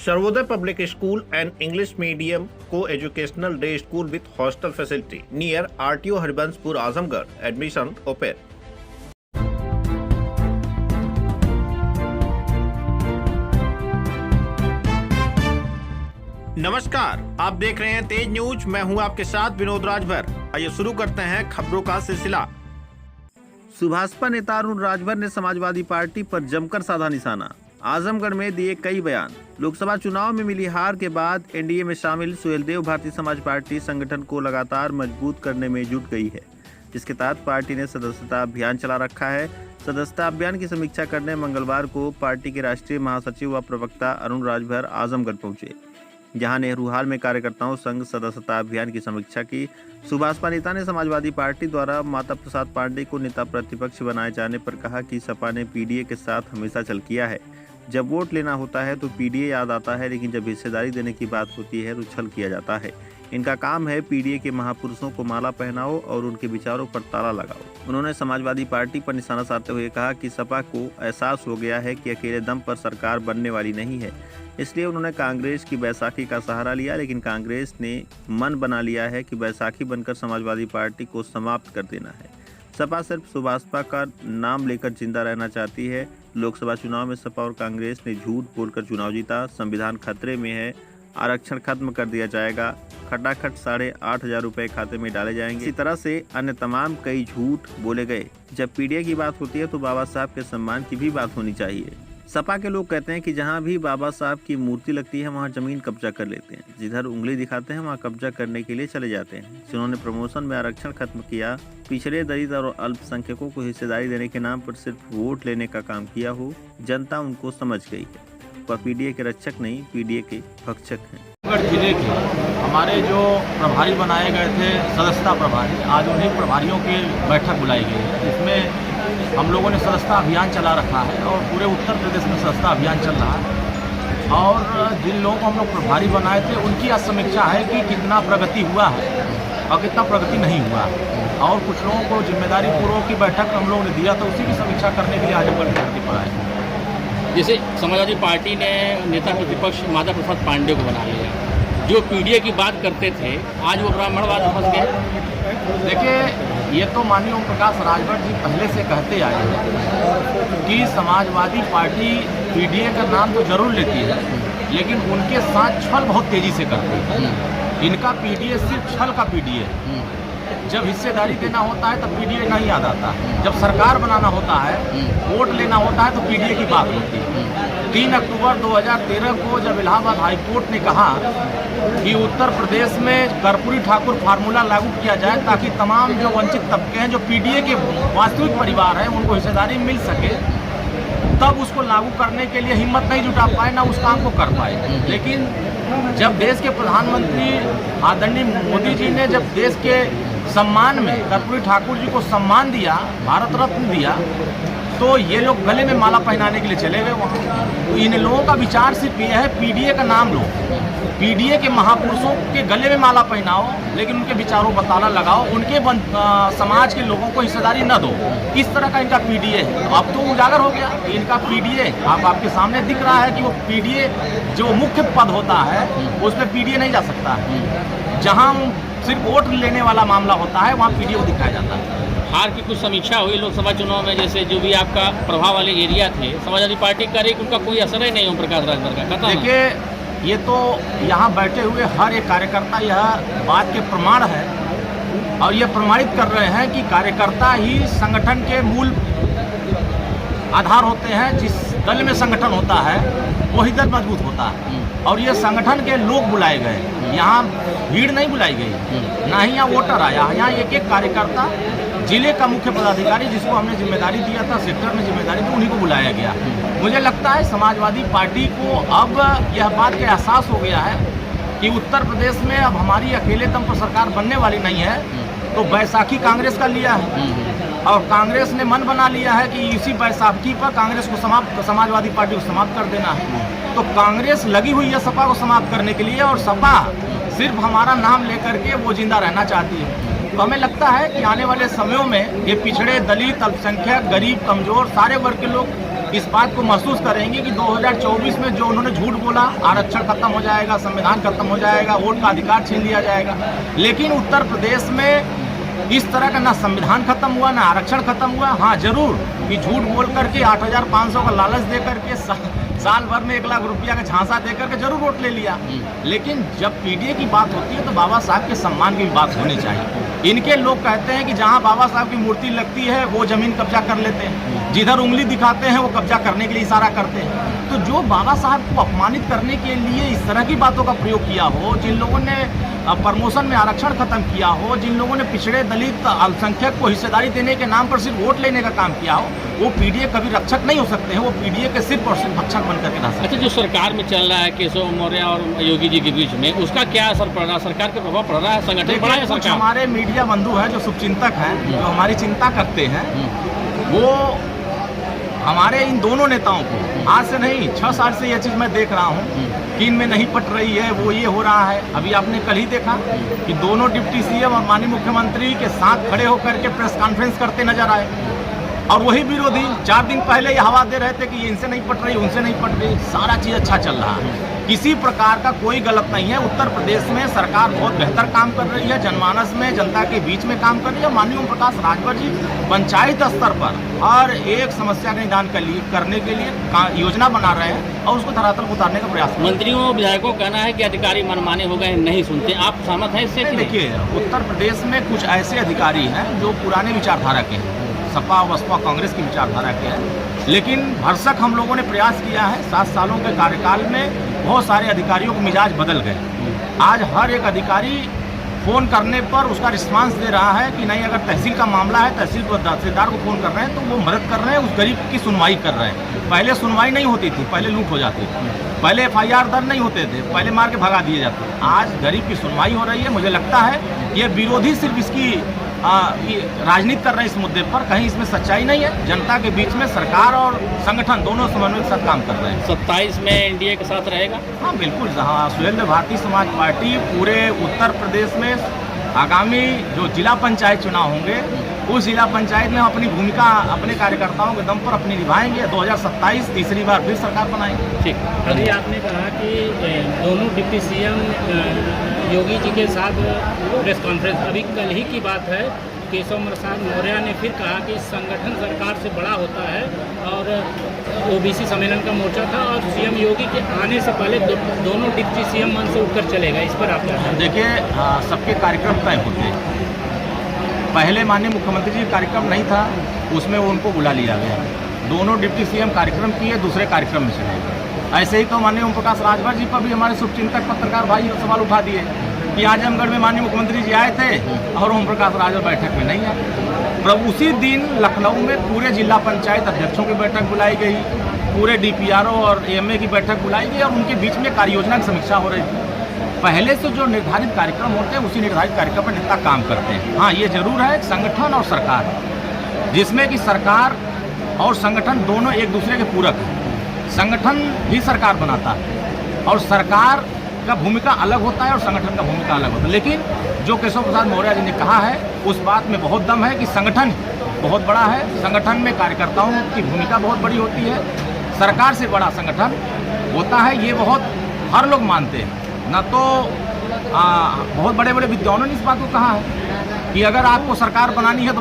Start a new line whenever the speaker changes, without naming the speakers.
Sarvodaya Public School and English Medium Co-Educational Day School with hostel facility near RTO Haribanspur, Azamgarh. Admission open. नमस्कार, आप देख रहे हैं तेज news. मैं हूं आपके साथ विनोद राजभर। आइए शुरू करते हैं खबरों का सिलसिला। सुभाषपा नेता अरुण राजभर ने समाजवादी पार्टी पर जमकर साधा निशाना। आजमगढ़ में दिए कई बयान। लोकसभा चुनाव में मिली हार के बाद एनडीए में शामिल सुहेलदेव भारतीय समाज पार्टी संगठन को लगातार मजबूत करने में जुट गई है, जिसके तहत पार्टी ने सदस्यता अभियान चला रखा है। सदस्यता अभियान की समीक्षा करने मंगलवार को पार्टी के राष्ट्रीय महासचिव व प्रवक्ता अरुण राजभर आजमगढ़ पहुंचे, जहां नेहरू हाल में कार्यकर्ताओं संग सदस्यता अभियान की समीक्षा की। सुभाषपा नेता ने समाजवादी पार्टी द्वारा माता प्रसाद पांडे को नेता प्रतिपक्ष बनाए जाने पर कहा कि सपा ने पीडीए के साथ हमेशा छल किया है। जब वोट लेना होता है तो पीडीए याद आता है, लेकिन जब हिस्सेदारी देने की बात होती है तो छल किया जाता है। इनका काम है पीडीए के महापुरुषों को माला पहनाओ और उनके विचारों पर ताला लगाओ। उन्होंने समाजवादी पार्टी पर निशाना साधते हुए कहा कि सपा को एहसास हो गया है कि अकेले दम पर सरकार बनने वाली नहीं है, इसलिए उन्होंने कांग्रेस की बैसाखी का सहारा लिया, लेकिन कांग्रेस ने मन बना लिया है कि बैसाखी बनकर समाजवादी पार्टी को समाप्त कर देना है। सपा सिर्फ सुभाषपा का नाम लेकर जिंदा रहना चाहती है। लोकसभा चुनाव में सपा और कांग्रेस ने झूठ बोलकर चुनाव जीता। संविधान खतरे में है, आरक्षण खत्म कर दिया जाएगा, खटाखट 8,500 रुपए खाते में डाले जाएंगे। इसी तरह से अन्य तमाम कई झूठ बोले गए। जब पीडीए की बात होती है तो बाबा साहब के सम्मान की भी बात होनी चाहिए। सपा के लोग कहते हैं कि जहां भी बाबा साहब की मूर्ति लगती है वहां जमीन कब्जा कर लेते हैं, जिधर उंगली दिखाते हैं वहां कब्जा करने के लिए चले जाते हैं। जिन्होंने प्रमोशन में आरक्षण खत्म किया, पिछड़े दलित और अल्पसंख्यकों को हिस्सेदारी देने के नाम पर सिर्फ वोट लेने का काम किया हो, जनता उनको समझ गई है। वह पीडीए के रक्षक नहीं, पीडीए के भक्षक हैं।
जिले के हमारे जो प्रभारी बनाए गए थे, सदस्यता प्रभारी, आज उन्हीं प्रभारियों की बैठक बुलाई गई है, जिसमें हम लोगों ने सदस्यता अभियान चला रखा है और पूरे उत्तर प्रदेश में सदस्यता अभियान चल रहा है। और जिन लोगों को हम लोग प्रभारी बनाए थे उनकी आज समीक्षा है कि कितना प्रगति हुआ है और कितना प्रगति नहीं हुआ है। और कुछ लोगों को जिम्मेदारी पूर्वक की बैठक हम लोगों ने दिया, तो उसी की समीक्षा करने के लिए आजमगढ़ धरती पर आए।
जैसे समाजवादी पार्टी ने नेता प्रतिपक्ष माता प्रसाद पांडे को बना लिया, जो पीडीए की बात करते थे आज वो ब्राह्मणवाद में फंस गए।
देखिए, ये तो माननीय ओम प्रकाश राजभर जी पहले से कहते आए हैं कि समाजवादी पार्टी पीडीए का नाम तो जरूर लेती है, लेकिन उनके साथ छल बहुत तेजी से करती है। इनका पीडीए सिर्फ छल का पीडीए है। जब हिस्सेदारी देना होता है तब पीडीए नहीं याद आता। जब सरकार बनाना होता है, वोट लेना होता है तो पीडीए की बात होती है। 3 अक्टूबर 2013 को जब इलाहाबाद हाईकोर्ट ने कहा कि उत्तर प्रदेश में कर्पूरी ठाकुर फार्मूला लागू किया जाए ताकि तमाम जो वंचित तबके हैं, जो पीडीए के वास्तविक परिवार हैं, उनको हिस्सेदारी मिल सके, तब उसको लागू करने के लिए हिम्मत नहीं जुटा पाए, ना उस काम को कर पाए। लेकिन जब देश के प्रधानमंत्री आदरणीय मोदी जी ने जब देश के सम्मान में कर्पूरी ठाकुर जी को सम्मान दिया, भारत रत्न दिया, तो ये लोग गले में माला पहनाने के लिए चले गए वहाँ। तो इन लोगों का विचार सिर्फ ये है, पीडीए का नाम लो, पीडीए के महापुरुषों के गले में माला पहनाओ, लेकिन उनके विचारों पर ताला लगाओ, उनके समाज के लोगों को हिस्सेदारी न दो। इस तरह का इनका पीडीए है। अब तो उजागर हो गया कि इनका पीडीए आपके सामने दिख रहा है कि वो पीडीए जो मुख्य पद होता है उसमें पीडीए नहीं जा सकता है। जहाँ सिर्फ वोट लेने वाला मामला होता है वहाँ पीडीए को दिखाया जाता है।
हार की कुछ समीक्षा हुई लोकसभा चुनाव में, जैसे जो भी आपका प्रभाव वाले एरिया थे, समाजवादी पार्टी का उनका कोई असर ही नहीं ओम प्रकाश राजभर का।
देखिए, ये तो यहाँ बैठे हुए हर एक कार्यकर्ता यह बात के प्रमाण है और ये प्रमाणित कर रहे हैं कि कार्यकर्ता ही संगठन के मूल आधार होते हैं। जिस दल में संगठन होता है वही दल मजबूत होता है। और ये संगठन के लोग बुलाए गए, यहाँ भीड़ नहीं बुलाई गई, ना ही यहाँ वोटर आया। यहाँ एक एक कार्यकर्ता, जिले का मुख्य पदाधिकारी जिसको हमने जिम्मेदारी दिया था, सेक्टर में जिम्मेदारी थी, उन्हीं को बुलाया गया। मुझे लगता है समाजवादी पार्टी को अब यह बात का एहसास हो गया है कि उत्तर प्रदेश में अब हमारी अकेले दम पर सरकार बनने वाली नहीं है। तो बैसाखी कांग्रेस का लिया है और कांग्रेस ने मन बना लिया है कि इसी बैसाखी पर कांग्रेस को समाजवादी पार्टी को समाप्त कर देना है। तो कांग्रेस लगी हुई है सपा को समाप्त करने के लिए और सपा सिर्फ हमारा नाम लेकर के वो जिंदा रहना चाहती है। तो हमें लगता है कि आने वाले समयों में ये पिछड़े, दलित, अल्पसंख्यक, गरीब, कमजोर सारे वर्ग के लोग इस बात को महसूस करेंगे कि 2024 में जो उन्होंने झूठ बोला, आरक्षण खत्म हो जाएगा, संविधान खत्म हो जाएगा, वोट का अधिकार छीन लिया जाएगा, लेकिन उत्तर प्रदेश में इस तरह का ना संविधान खत्म हुआ ना आरक्षण खत्म हुआ। हाँ जरूर कि झूठ बोल करके 8,500 का लालच दे करके साल भर में 1 लाख रुपया का झांसा दे करके जरूर वोट ले लिया, लेकिन जब पीडीए की बात होती है तो बाबा साहब के सम्मान की भी बात होनी चाहिए। इनके लोग कहते हैं कि जहां बाबा साहब की मूर्ति लगती है वो जमीन कब्जा कर लेते हैं, जिधर उंगली दिखाते हैं वो कब्जा करने के लिए इशारा करते हैं। तो जो बाबा साहब को अपमानित करने के लिए इस तरह की बातों का प्रयोग किया हो, जिन लोगों ने प्रमोशन में आरक्षण खत्म किया हो, जिन लोगों ने पिछड़े दलित अल्पसंख्यक को हिस्सेदारी देने के नाम पर सिर्फ वोट लेने का काम किया हो, वो पीडीए कभी रक्षक नहीं हो सकते हैं, वो पीडीए के सिर्फ और सिर्फ भक्षक बन करके रह सकते हैं।
अच्छा, जो सरकार में चल रहा है केशव मौर्य और योगी जी के बीच में, उसका क्या असर पड़ रहा है? सरकार का प्रभाव पड़ रहा है? संगठन बड़ा है
कुछ
सरकार?
हमारे मीडिया बंधु हैं जो शुभचिंतक हैं, जो हमारी चिंता करते हैं, वो हमारे इन दोनों नेताओं को आज से नहीं 6 साल से यह चीज़ मैं देख रहा हूँ कि इनमें नहीं पट रही है, वो ये हो रहा है। अभी आपने कल ही देखा कि दोनों डिप्टी सीएम और माननीय मुख्यमंत्री के साथ खड़े होकर के प्रेस कॉन्फ्रेंस करते नजर आए, और वही विरोधी 4 दिन पहले ये हवा दे रहे थे कि ये इनसे नहीं पट रही, उनसे नहीं पट रही। सारा चीज़ अच्छा चल रहा है, किसी प्रकार का कोई गलत नहीं है। उत्तर प्रदेश में सरकार बहुत बेहतर काम कर रही है, जनमानस में जनता के बीच में काम कर रही है। माननीय ओम प्रकाश राजभर जी पंचायत स्तर पर हर एक समस्या का निदान करने के लिए योजना बना रहे हैं और उसको धरातल पर उतारने का प्रयास कर रहे हैं।
मंत्रियों और विधायकों का कहना है कि अधिकारी मनमाने हो गए, नहीं सुनते। आप सहमत हैं इससे?
देखिए, उत्तर प्रदेश में कुछ ऐसे अधिकारी हैं जो पुराने विचारधारा के हैं, सपा बसपा कांग्रेस की विचारधारा के हैं, लेकिन भरसक हम लोगों ने प्रयास किया है। 7 सालों के कार्यकाल में बहुत सारे अधिकारियों के मिजाज बदल गए। आज हर एक अधिकारी फ़ोन करने पर उसका रिस्पांस दे रहा है कि नहीं, अगर तहसील का मामला है, तहसीलदार को फ़ोन कर रहे हैं तो वो मदद कर रहे हैं, उस गरीब की सुनवाई कर रहे हैं। पहले सुनवाई नहीं होती थी, पहले लूट हो जाती थी, पहले FIR दर्ज नहीं होते थे, पहले मार के भगा दिए जाते थे। आज गरीब की सुनवाई हो रही है। मुझे लगता है ये विरोधी सिर्फ इसकी राजनीति कर रहे हैं इस मुद्दे पर, कहीं इसमें सच्चाई नहीं है। जनता के बीच में सरकार और संगठन दोनों समन्वय के साथ काम कर रहे हैं।
27 में एनडीए के साथ रहेगा?
हाँ बिल्कुल। जहाँ सुहेलदेव भारतीय समाज पार्टी पूरे उत्तर प्रदेश में आगामी जो जिला पंचायत चुनाव होंगे, उस जिला पंचायत में अपनी भूमिका अपने कार्यकर्ताओं के दम पर अपनी निभाएंगे। 2027 तीसरी बार फिर सरकार बनाएंगे।
ठीक।
अभी आपने कहा कि दोनों डिप्टी सीएम योगी जी के साथ प्रेस कॉन्फ्रेंस, अभी कल ही की बात है, केशव प्रसाद मौर्य ने फिर कहा कि संगठन सरकार से बड़ा होता है, और ओबीसी सम्मेलन का मोर्चा था और सीएम योगी के आने से पहले दोनों डिप्टी सीएम मन से उठकर चलेगा। इस पर आप क्या कहें?
देखिए, सबके कार्यक्रम तय होते हैं। पहले माननीय मुख्यमंत्री जी कार्यक्रम नहीं था, उसमें उनको बुला लिया गया। दोनों डिप्टी सीएम कार्यक्रम किए, दूसरे कार्यक्रम में चले गए। ऐसे ही तो माननीय ओम प्रकाश राजभर जी पर भी हमारे शुभचिंतक पत्रकार भाई सवाल उठा दिए कि आजमगढ़ में माननीय मुख्यमंत्री जी आए थे और ओम प्रकाश राजभर बैठक में नहीं आए। पर उसी दिन लखनऊ में पूरे जिला पंचायत अध्यक्षों की बैठक बुलाई गई, पूरे DPRO और AMA की बैठक बुलाई गई और उनके बीच में कार्य योजना की समीक्षा हो रही थी। पहले से जो निर्धारित कार्यक्रम होते हैं उसी निर्धारित कार्यक्रम पर नेता काम करते हैं। हाँ, ये जरूर है संगठन और सरकार, जिसमें कि सरकार और संगठन दोनों एक दूसरे के पूरक हैं। संगठन भी सरकार बनाता है और सरकार का भूमिका अलग होता है और संगठन का भूमिका अलग होता है। लेकिन जो केशव प्रसाद मौर्य जी ने कहा है उस बात में बहुत दम है कि संगठन बहुत बड़ा है, संगठन में कार्यकर्ताओं की भूमिका बहुत बड़ी होती है, सरकार से बड़ा संगठन होता है। ये बहुत हर लोग मानते हैं। न तो बहुत बड़े बड़े विद्वानों ने इस बात को कहा है कि अगर आपको सरकार बनानी है तो